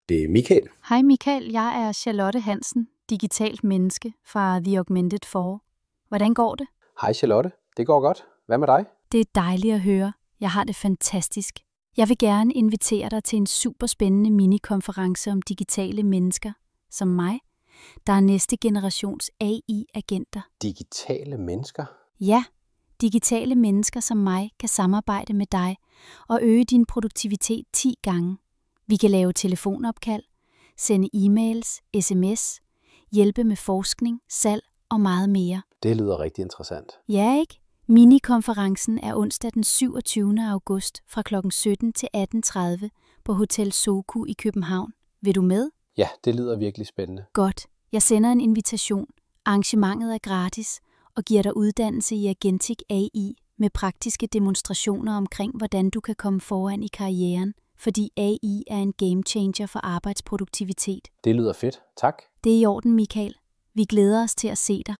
Det er Michael. Hej Michael, jeg er Charlotte Hansen, digitalt menneske fra The Augmented For. Hvordan går det? Hej Charlotte, det går godt. Hvad med dig? Det er dejligt at høre. Jeg har det fantastisk. Jeg vil gerne invitere dig til en super spændende minikonference om digitale mennesker, som mig, der er næste generations AI-agenter. Digitale mennesker? Ja, digitale mennesker som mig kan samarbejde med dig og øge din produktivitet 10 gange. Vi kan lave telefonopkald, sende e-mails, sms, hjælpe med forskning, salg og meget mere. Det lyder rigtig interessant. Ja, ikke? Minikonferencen er onsdag den 27. august fra kl. 17 til 18.30 på Hotel Soku i København. Vil du med? Ja, det lyder virkelig spændende. Godt. Jeg sender en invitation. Arrangementet er gratis og giver dig uddannelse i Agentic AI med praktiske demonstrationer omkring, hvordan du kan komme foran i karrieren, fordi AI er en game changer for arbejdsproduktivitet. Det lyder fedt. Tak. Det er i orden, Michael. Vi glæder os til at se dig.